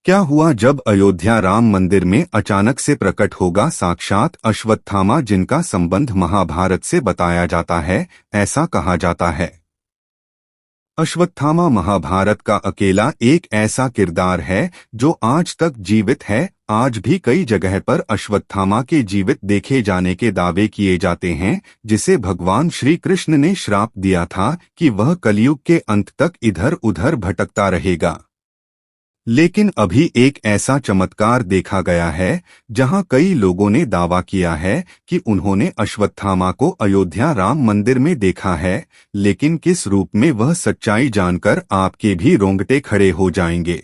क्या हुआ जब अयोध्या राम मंदिर में अचानक से प्रकट होगा साक्षात अश्वत्थामा, जिनका संबंध महाभारत से बताया जाता है। ऐसा कहा जाता है अश्वत्थामा महाभारत का अकेला एक ऐसा किरदार है जो आज तक जीवित है। आज भी कई जगह पर अश्वत्थामा के जीवित देखे जाने के दावे किए जाते हैं, जिसे भगवान श्री कृष्ण ने श्राप दिया था कि वह कलयुग के अंत तक इधर उधर भटकता रहेगा। लेकिन अभी एक ऐसा चमत्कार देखा गया है जहां कई लोगों ने दावा किया है कि उन्होंने अश्वत्थामा को अयोध्या राम मंदिर में देखा है। लेकिन किस रूप में, वह सच्चाई जानकर आपके भी रोंगटे खड़े हो जाएंगे।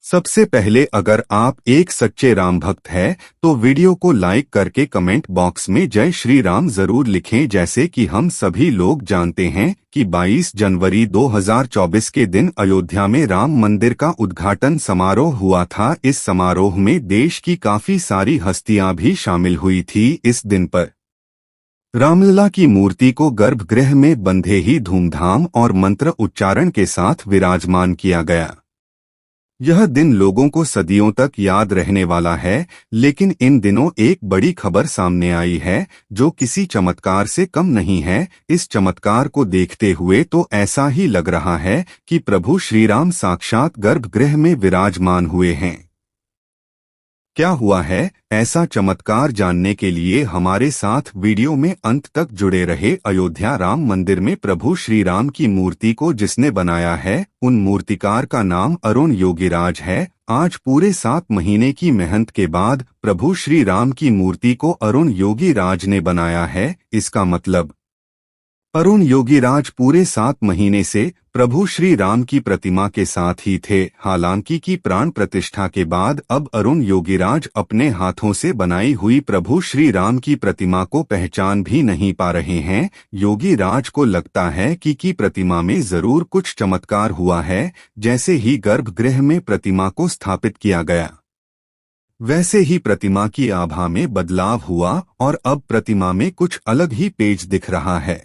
सबसे पहले, अगर आप एक सच्चे राम भक्त हैं तो वीडियो को लाइक करके कमेंट बॉक्स में जय श्री राम जरूर लिखें। जैसे कि हम सभी लोग जानते हैं कि 22 जनवरी 2024 के दिन अयोध्या में राम मंदिर का उद्घाटन समारोह हुआ था। इस समारोह में देश की काफी सारी हस्तियां भी शामिल हुई थी। इस दिन पर रामलला की मूर्ति को गर्भगृह में बंधे ही धूमधाम और मंत्र उच्चारण के साथ विराजमान किया गया। यह दिन लोगों को सदियों तक याद रहने वाला है। लेकिन इन दिनों एक बड़ी खबर सामने आई है जो किसी चमत्कार से कम नहीं है। इस चमत्कार को देखते हुए तो ऐसा ही लग रहा है कि प्रभु श्रीराम साक्षात गर्भगृह में विराजमान हुए हैं। क्या हुआ है, ऐसा चमत्कार जानने के लिए हमारे साथ वीडियो में अंत तक जुड़े रहे। अयोध्या राम मंदिर में प्रभु श्री राम की मूर्ति को जिसने बनाया है, उन मूर्तिकार का नाम अरुण योगीराज है। आज पूरे 7 महीने की मेहनत के बाद प्रभु श्री राम की मूर्ति को अरुण योगीराज ने बनाया है। इसका मतलब अरुण योगीराज पूरे 7 महीने से प्रभु श्री राम की प्रतिमा के साथ ही थे। हालांकि की प्राण प्रतिष्ठा के बाद अब अरुण योगीराज अपने हाथों से बनाई हुई प्रभु श्री राम की प्रतिमा को पहचान भी नहीं पा रहे हैं। योगीराज को लगता है कि प्रतिमा में जरूर कुछ चमत्कार हुआ है। जैसे ही गर्भगृह में प्रतिमा को स्थापित किया गया, वैसे ही प्रतिमा की आभा में बदलाव हुआ और अब प्रतिमा में कुछ अलग ही पेज दिख रहा है।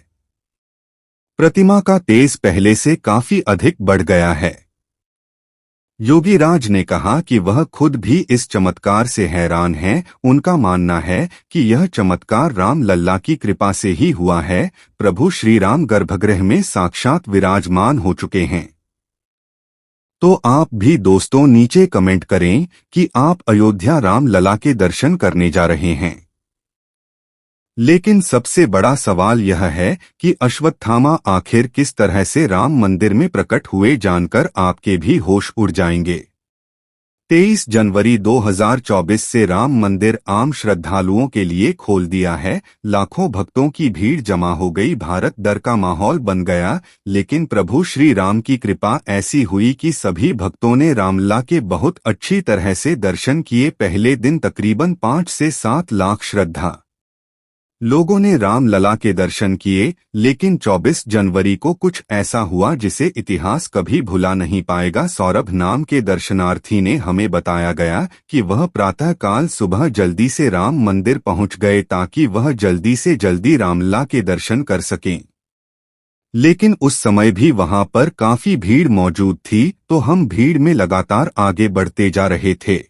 प्रतिमा का तेज पहले से काफी अधिक बढ़ गया है। योगीराज ने कहा कि वह खुद भी इस चमत्कार से हैरान हैं। उनका मानना है कि यह चमत्कार राम लल्ला की कृपा से ही हुआ है। प्रभु श्री राम गर्भगृह में साक्षात विराजमान हो चुके हैं। तो आप भी दोस्तों नीचे कमेंट करें कि आप अयोध्या राम लला के दर्शन करने जा रहे हैं। लेकिन सबसे बड़ा सवाल यह है कि अश्वत्थामा आखिर किस तरह से राम मंदिर में प्रकट हुए, जानकर आपके भी होश उड़ जाएंगे। 23 जनवरी 2024 से राम मंदिर आम श्रद्धालुओं के लिए खोल दिया है। लाखों भक्तों की भीड़ जमा हो गई, भारत दर का माहौल बन गया। लेकिन प्रभु श्री राम की कृपा ऐसी हुई कि सभी भक्तों ने रामलला के बहुत अच्छी तरह से दर्शन किए। पहले दिन तकरीबन 5 से 7 लाख श्रद्धा लोगों ने रामलला के दर्शन किए। लेकिन 24 जनवरी को कुछ ऐसा हुआ जिसे इतिहास कभी भुला नहीं पाएगा। सौरभ नाम के दर्शनार्थी ने हमें बताया गया कि वह प्रातःकाल सुबह जल्दी से राम मंदिर पहुंच गए ताकि वह जल्दी से जल्दी रामलला के दर्शन कर सकें। लेकिन उस समय भी वहां पर काफी भीड़ मौजूद थी, तो हम भीड़ में लगातार आगे बढ़ते जा रहे थे।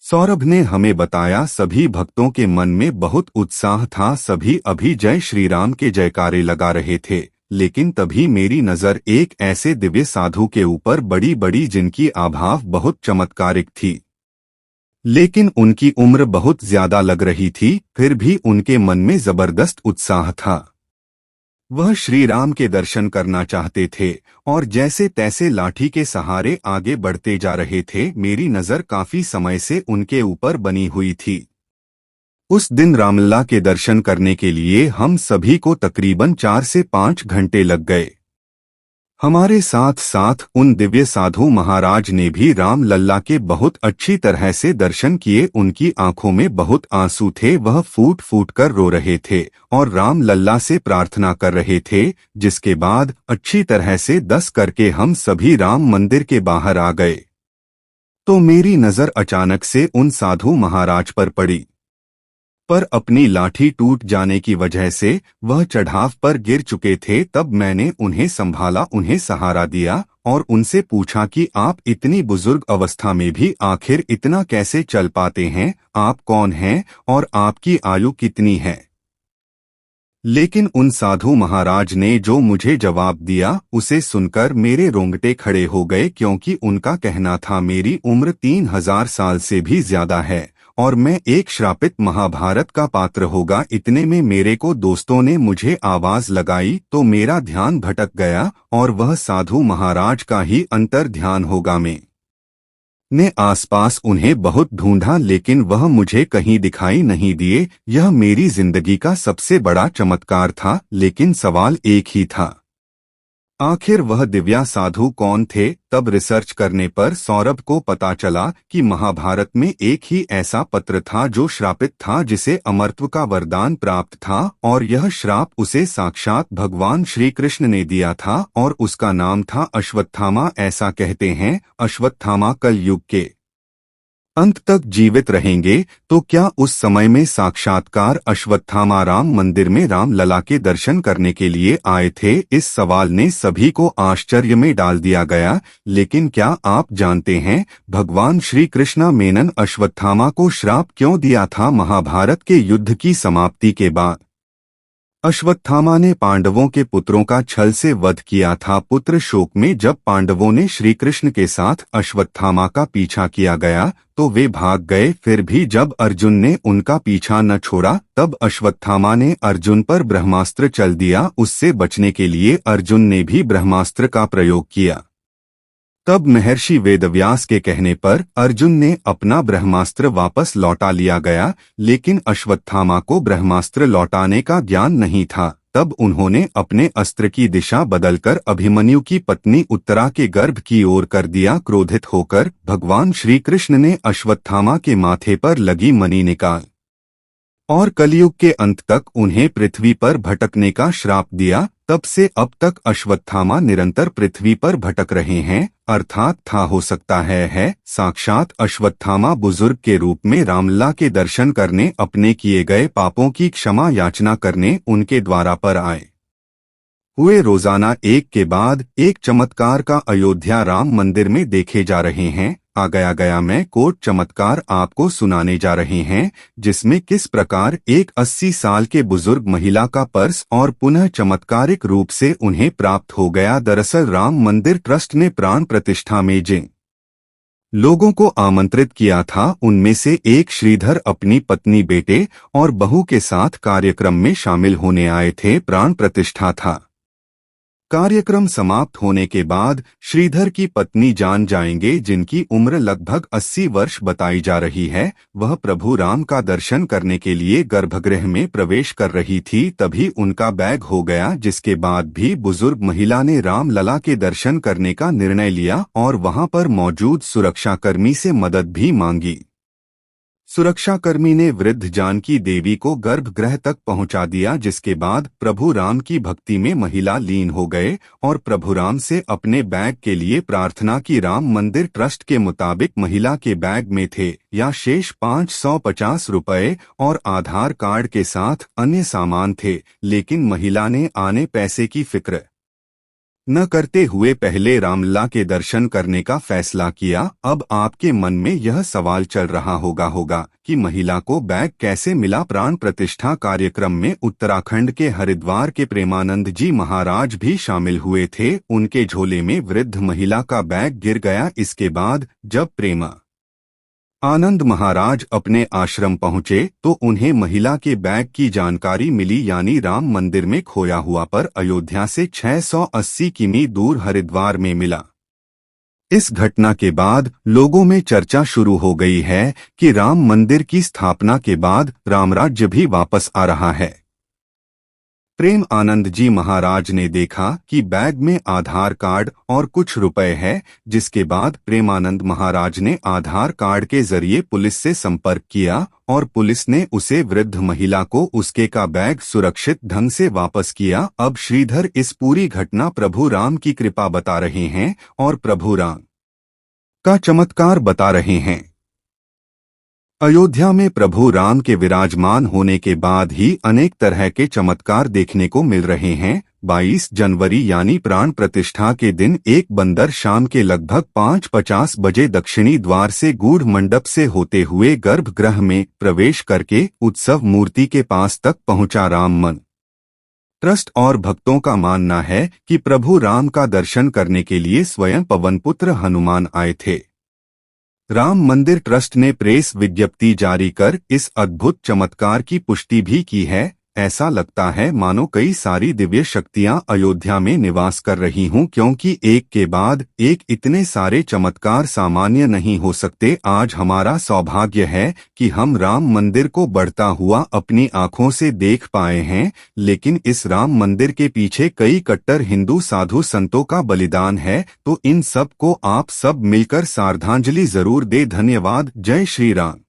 सौरभ ने हमें बताया सभी भक्तों के मन में बहुत उत्साह था, सभी अभी जय श्री राम के जयकारे लगा रहे थे। लेकिन तभी मेरी नजर एक ऐसे दिव्य साधु के ऊपर बड़ी जिनकी आभाव बहुत चमत्कारिक थी। लेकिन उनकी उम्र बहुत ज्यादा लग रही थी, फिर भी उनके मन में जबरदस्त उत्साह था। वह श्री राम के दर्शन करना चाहते थे और जैसे तैसे लाठी के सहारे आगे बढ़ते जा रहे थे। मेरी नजर काफी समय से उनके ऊपर बनी हुई थी। उस दिन रामलला के दर्शन करने के लिए हम सभी को तकरीबन 4 से 5 घंटे लग गए। हमारे साथ साथ उन दिव्य साधु महाराज ने भी राम लल्ला के बहुत अच्छी तरह से दर्शन किए। उनकी आंखों में बहुत आंसू थे, वह फूट फूट कर रो रहे थे और राम लल्ला से प्रार्थना कर रहे थे। जिसके बाद अच्छी तरह से 10 करके हम सभी राम मंदिर के बाहर आ गए। तो मेरी नजर अचानक से उन साधु महाराज पर पड़ी। पर अपनी लाठी टूट जाने की वजह से वह चढ़ाव पर गिर चुके थे। तब मैंने उन्हें संभाला, उन्हें सहारा दिया और उनसे पूछा कि आप इतनी बुजुर्ग अवस्था में भी आखिर इतना कैसे चल पाते हैं, आप कौन हैं और आपकी आयु कितनी है। लेकिन उन साधु महाराज ने जो मुझे जवाब दिया उसे सुनकर मेरे रोंगटे खड़े हो गए, क्योंकि उनका कहना था मेरी उम्र 3000 साल से भी ज्यादा है और मैं एक श्रापित महाभारत का पात्र होगा। इतने में मेरे को दोस्तों ने मुझे आवाज लगाई तो मेरा ध्यान भटक गया और वह साधु महाराज का ही अंतर ध्यान होगा। मैं ने आसपास उन्हें बहुत ढूंढा लेकिन वह मुझे कहीं दिखाई नहीं दिए। यह मेरी जिंदगी का सबसे बड़ा चमत्कार था। लेकिन सवाल एक ही था, आखिर वह दिव्या साधु कौन थे। तब रिसर्च करने पर सौरभ को पता चला कि महाभारत में एक ही ऐसा पत्र था जो श्रापित था, जिसे अमरत्व का वरदान प्राप्त था और यह श्राप उसे साक्षात भगवान श्री कृष्ण ने दिया था और उसका नाम था अश्वत्थामा। ऐसा कहते हैं अश्वत्थामा कल युग के अंत तक जीवित रहेंगे। तो क्या उस समय में साक्षात्कार अश्वत्थामा राम मंदिर में राम लला के दर्शन करने के लिए आए थे? इस सवाल ने सभी को आश्चर्य में डाल दिया गया। लेकिन क्या आप जानते हैं भगवान श्री कृष्ण मेनन अश्वत्थामा को श्राप क्यों दिया था? महाभारत के युद्ध की समाप्ति के बाद अश्वत्थामा ने पांडवों के पुत्रों का छल से वध किया था। पुत्र शोक में जब पांडवों ने श्री कृष्ण के साथ अश्वत्थामा का पीछा किया गया तो वे भाग गए। फिर भी जब अर्जुन ने उनका पीछा न छोड़ा तब अश्वत्थामा ने अर्जुन पर ब्रह्मास्त्र चल दिया। उससे बचने के लिए अर्जुन ने भी ब्रह्मास्त्र का प्रयोग किया। तब महर्षि वेदव्यास के कहने पर अर्जुन ने अपना ब्रह्मास्त्र वापस लौटा लिया गया, लेकिन अश्वत्थामा को ब्रह्मास्त्र लौटाने का ज्ञान नहीं था। तब उन्होंने अपने अस्त्र की दिशा बदलकर अभिमन्यु की पत्नी उत्तरा के गर्भ की ओर कर दिया। क्रोधित होकर भगवान श्री कृष्ण ने अश्वत्थामा के माथे पर लगी मणि निकाल और कलयुग के अंत तक उन्हें पृथ्वी पर भटकने का श्राप दिया। तब से अब तक अश्वत्थामा निरंतर पृथ्वी पर भटक रहे हैं। अर्थात था हो सकता है साक्षात अश्वत्थामा बुजुर्ग के रूप में रामलला के दर्शन करने, अपने किए गए पापों की क्षमा याचना करने उनके द्वारा पर आए हुए। रोजाना एक के बाद एक चमत्कार का अयोध्या राम मंदिर में देखे जा रहे हैं। आ गया मैं कोट चमत्कार आपको सुनाने जा रहे हैं, जिसमें किस प्रकार एक 80 साल के बुजुर्ग महिला का पर्स और पुनः चमत्कारिक रूप से उन्हें प्राप्त हो गया। दरअसल राम मंदिर ट्रस्ट ने प्राण प्रतिष्ठा में जिन लोगों को आमंत्रित किया था उनमें से एक श्रीधर अपनी पत्नी, बेटे और बहू के साथ कार्यक्रम में शामिल होने आए थे। प्राण प्रतिष्ठा था। कार्यक्रम समाप्त होने के बाद श्रीधर की पत्नी जान जाएंगे, जिनकी उम्र लगभग 80 वर्ष बताई जा रही है, वह प्रभु राम का दर्शन करने के लिए गर्भगृह में प्रवेश कर रही थी। तभी उनका बैग हो गया, जिसके बाद भी बुजुर्ग महिला ने राम लला के दर्शन करने का निर्णय लिया और वहां पर मौजूद सुरक्षाकर्मी से मदद भी मांगी। सुरक्षाकर्मी ने वृद्ध जानकी देवी को गर्भगृह तक पहुंचा दिया, जिसके बाद प्रभु राम की भक्ति में महिला लीन हो गए और प्रभु राम से अपने बैग के लिए प्रार्थना की। राम मंदिर ट्रस्ट के मुताबिक महिला के बैग में थे या शेष 550 रुपए और आधार कार्ड के साथ अन्य सामान थे, लेकिन महिला ने आने पैसे की फिक्र न करते हुए पहले रामलला के दर्शन करने का फैसला किया। अब आपके मन में यह सवाल चल रहा होगा कि महिला को बैग कैसे मिला। प्राण प्रतिष्ठा कार्यक्रम में उत्तराखंड के हरिद्वार के प्रेमानंद जी महाराज भी शामिल हुए थे। उनके झोले में वृद्ध महिला का बैग गिर गया। इसके बाद जब प्रेमा आनंद महाराज अपने आश्रम पहुंचे तो उन्हें महिला के बैग की जानकारी मिली, यानी राम मंदिर में खोया हुआ पर अयोध्या से 680 किमी दूर हरिद्वार में मिला। इस घटना के बाद लोगों में चर्चा शुरू हो गई है कि राम मंदिर की स्थापना के बाद रामराज्य भी वापस आ रहा है। प्रेम आनंद जी महाराज ने देखा कि बैग में आधार कार्ड और कुछ रुपए है, जिसके बाद प्रेमानंद महाराज ने आधार कार्ड के जरिए पुलिस से संपर्क किया और पुलिस ने उसे वृद्ध महिला को उसके का बैग सुरक्षित ढंग से वापस किया। अब श्रीधर इस पूरी घटना प्रभु राम की कृपा बता रहे हैं और प्रभु राम का चमत्कार बता रहे हैं। अयोध्या में प्रभु राम के विराजमान होने के बाद ही अनेक तरह के चमत्कार देखने को मिल रहे हैं। 22 जनवरी यानी प्राण प्रतिष्ठा के दिन एक बंदर शाम के लगभग 5:50 बजे दक्षिणी द्वार से गूढ़ मंडप से होते हुए गर्भगृह में प्रवेश करके उत्सव मूर्ति के पास तक पहुंचा। राम मन ट्रस्ट और भक्तों का मानना है कि प्रभु राम का दर्शन करने के लिए स्वयं पवनपुत्र हनुमान आए थे। राम मंदिर ट्रस्ट ने प्रेस विज्ञप्ति जारी कर इस अद्भुत चमत्कार की पुष्टि भी की है। ऐसा लगता है मानो कई सारी दिव्य शक्तियां अयोध्या में निवास कर रही हों, क्योंकि एक के बाद एक इतने सारे चमत्कार सामान्य नहीं हो सकते। आज हमारा सौभाग्य है कि हम राम मंदिर को बढ़ता हुआ अपनी आंखों से देख पाए हैं, लेकिन इस राम मंदिर के पीछे कई कट्टर हिंदू साधु संतों का बलिदान है। तो इन सब को आप सब मिलकर श्रद्धांजलि जरूर दे। धन्यवाद। जय श्री राम।